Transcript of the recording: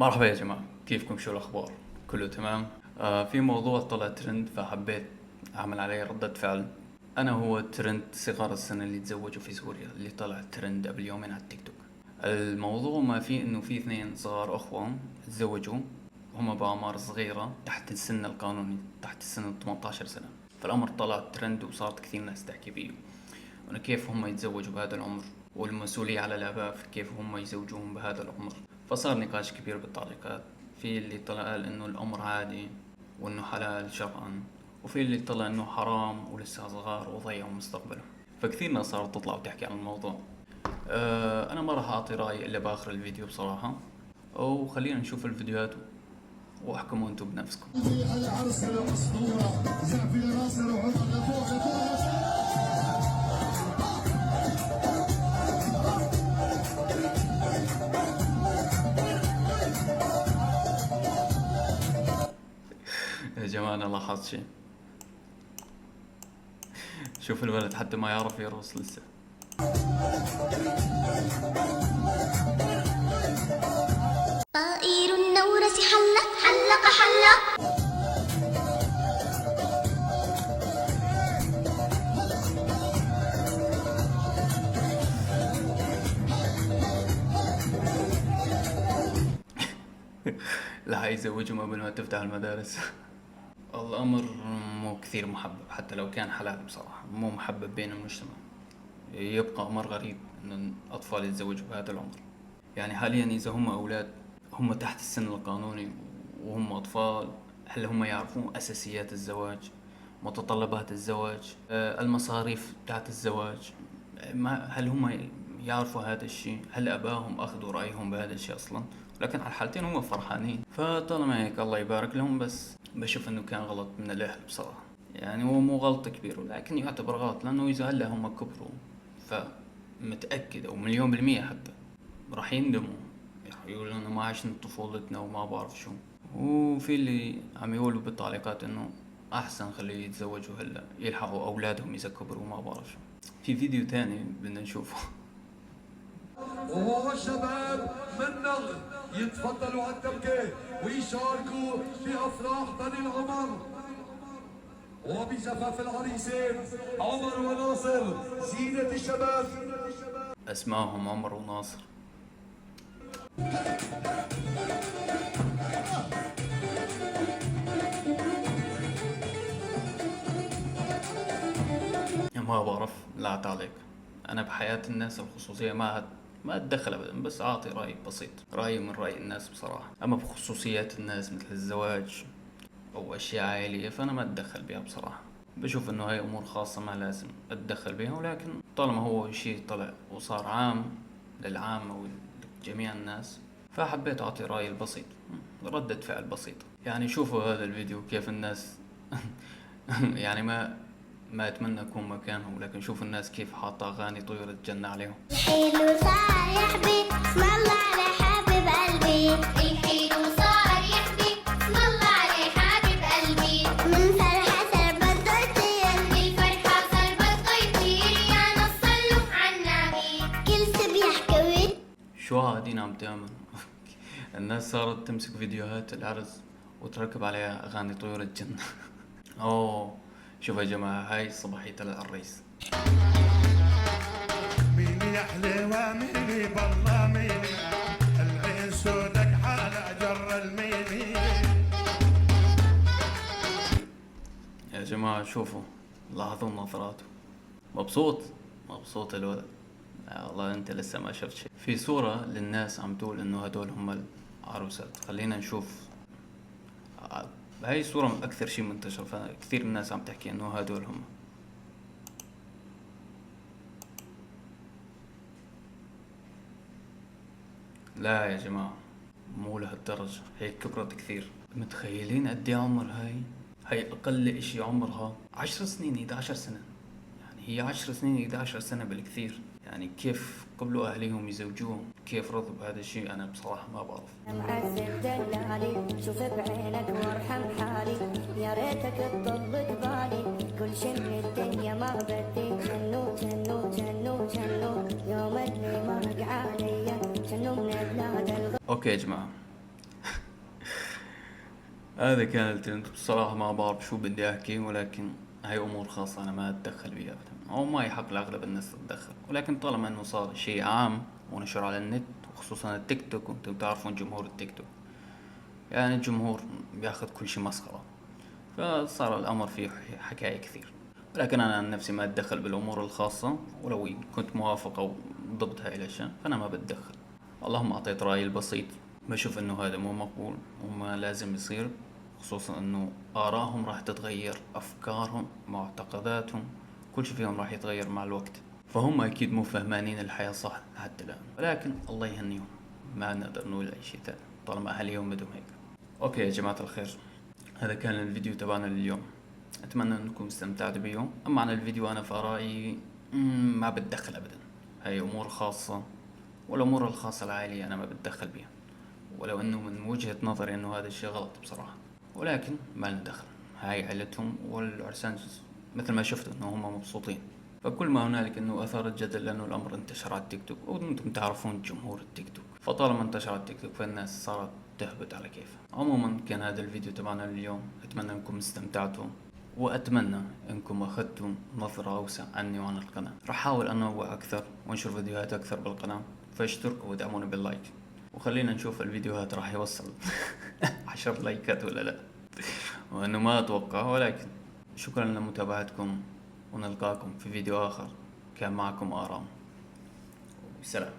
مرحبا يا جماعة، كيفكم؟ شو الأخبار؟ كله تمام؟ في موضوع طلع ترند فحبيت أعمل عليه ردة فعل. أنا هو ترند صغار السن اللي تزوجوا في سوريا اللي طلع ترند قبل يومين على التيك توك. الموضوع ما فيه إنه في اثنين صغار أخوة تزوجوا، هما بأعمار صغيرة تحت السن القانوني، تحت السن 18 سنة. فالأمر طلع ترند وصارت كثير ناس تحكي فيه، وأنا كيف هم يتزوجوا بهذا العمر، والمسؤولية على الآباء في كيف هم يزوجوهم بهذا العمر. فصار نقاش كبير بالتعليقات، في اللي طلع قال إنه الأمر عادي وإنه حلال شرعا، وفي اللي طلع إنه حرام ولسه صغار وضيعوا مستقبلهم. فكثير ناس صارت تطلع وتحكي عن الموضوع. أنا ما راح أعطي رأيي إلا بآخر الفيديو بصراحة، وخلينا نشوف الفيديوهات واحكموا انتم بنفسكم. العرس الاسطوره جعفر ناصر وعمر لفوق. يا جماعة أنا لاحظت شيء، شوف الولد حتى ما يعرف يرقص لسه. طائر النورس حلق. لا يزوجهم قبل ما تفتح المدارس. الأمر مو كثير محبب، حتى لو كان حلال بصراحة مو محبب بين المجتمع. يبقى أمر غريب إن الأطفال يتزوجوا بهذا العمر. يعني حاليا إذا هم أولاد، هم تحت السن القانوني وهم أطفال، هل هم يعرفون أساسيات الزواج، متطلبات الزواج، المصاريف تاعت الزواج؟ هل هم يعرفوا هذا الشيء؟ هل أباهم أخذوا رأيهم بهذا الشيء أصلا؟ لكن على الحالتين هم فرحانين، فطالما هيك الله يبارك لهم. بس بشوف انه كان غلط من الاهل بصراحة. يعني هو مو غلطة كبيرة لكن يعتبر غلط، لانه اذا هلا هم كبروا فمتأكد او مليون بالمية حتى راح يندموا، راح يقولوا انه ما عشنا طفولتنا وما بعرف شو. وفي اللي عم يقولوا بالتعليقات انه احسن خليه يتزوجوا هلا يلحقوا اولادهم اذا كبروا وما بعرف شو. في فيديو تاني بدنا نشوفه. وهو الشباب من نغ يتفضلوا على التبكة ويشاركوا في أفراح بني العمر وبزفاف العريسين عمر وناصر زينة الشباب. اسمائهم عمر وناصر. ما بعرف، لا تعليق. انا بحياة الناس الخصوصية ما اتدخل ابدا، بس اعطي راي بسيط، رايي من راي الناس بصراحة. اما بخصوصيات الناس مثل الزواج او اشياء عائلية فانا ما اتدخل بها بصراحة. بشوف انه هاي امور خاصة ما لازم اتدخل بها، ولكن طالما هو شيء طلع وصار عام للعامة ولجميع الناس فحبيت اعطي رايي البسيط، ردة فعل بسيطة. يعني شوفوا هذا الفيديو كيف الناس يعني ما اتمنى اكون مكانهم، لكن شوف الناس كيف حاطه اغاني طيور الجنة عليهم. الحلو صار يحبي اسم الله على حبيب قلبي. الحلو صار يحبي اسم الله على حبيب قلبي. من فرحة سربت ضيطير، الفرحة سربت ضيطير، يا نص صلوا على النبي. كل سب يحكي شو هادين عم تعمل؟ الناس صارت تمسك فيديوهات العرس وتركب عليها اغاني طيور الجنة. اوه شوف يا جماعة، هاي صباحية العريس. ميني يا حليوة ميني بالله ميني، العين سودك حالة جر الميني. يا جماعة شوفوا، لاحظوا نظراته، مبسوط الولد. والله انت لسه ما شفت شيء. في صورة للناس عم تقول انه هدول هم العروسات، خلينا نشوف. هاي الصورة اكثر شيء منتشر، فكثير من الناس عم تحكي انه هدول هم. لا يا جماعة مو لهالدرجة، هي كبرت كثير. متخيلين قد ايه عمر هاي اقل اشي عمرها 10 سنين 11 سنة. يعني هي 10 سنين 11 سنة بالكثير. يعني كيف قبلوا اهليهم يزوجوهم، كيف رضوا بهذا الشيء، انا بصراحة ما بعرف. معزل دلالي شوف بعينك وارحم حالي، يا ريتك تطل بالي، كل شي من الدنيا ما بدي. شنو يوم اللي مرق عليا، شنو من بلاد اوكي يا جماعة، هذا كان الترند. بصراحة ما بعرف شو بدي احكي، ولكن هاي امور خاصة انا ما اتدخل بيها ابدا، او ما يحق لاغلب الناس تتدخل. ولكن طالما انه صار شيء عام ونشر على النت، وخصوصا التيك توك، وانتم تعرفون جمهور التيك توك، يعني الجمهور بياخذ كل شيء مسخرة، فصار الامر فيه حكاية كثير. ولكن انا عن نفسي ما اتدخل بالامور الخاصة، ولو كنت موافق او ضد هاي الاشياء فانا ما بتدخل. اللهم اعطيت رايي البسيط، بشوف انه هذا مو مقبول وما لازم يصير، خصوصا انه ارائهم راح تتغير، افكارهم، معتقداتهم، كل شيء فيهم راح يتغير مع الوقت، فهم اكيد مو فهمانين الحياة صح حتى الان. ولكن الله يهنيهم، ما نقدر نقول اي شيء ثاني طالما اهاليهم بدهم هيك. اوكي يا جماعة الخير، هذا كان الفيديو تبعنا لليوم، اتمنى انكم استمتعتوا بيه. اما عن الفيديو انا في رايي ما بتدخل ابدا، هاي امور خاصة، والامور الخاصة العائلية انا ما بتدخل بيها، ولو انه من وجهة نظري انه هذا الشيء غلط بصراحة، ولكن ما لنا دخل، هاي عيلتهم والعرسان مثل ما شفتوا انه هم مبسوطين. فكل ما هنالك انه اثار الجدل لانه الامر انتشر على التيك توك، وانتم تعرفون جمهور التيك توك، فطالما انتشر على التيك توك فالناس صارت تهبط على كيفها. عموما كان هذا الفيديو تبعنا اليوم، اتمنى انكم استمتعتوا، واتمنى انكم اخذتوا نظرة اوسع عني وعن القناة. راح احاول انوع اكثر وانشر فيديوهات اكثر بالقناة، فاشتركوا ودعموني باللايك، وخلينا نشوف الفيديوهات راح يوصل 10 لايكات ولا لا، وانه ما اتوقع. ولكن شكرا لمتابعتكم، ونلقاكم في فيديو اخر. كان معكم آرام، سلام.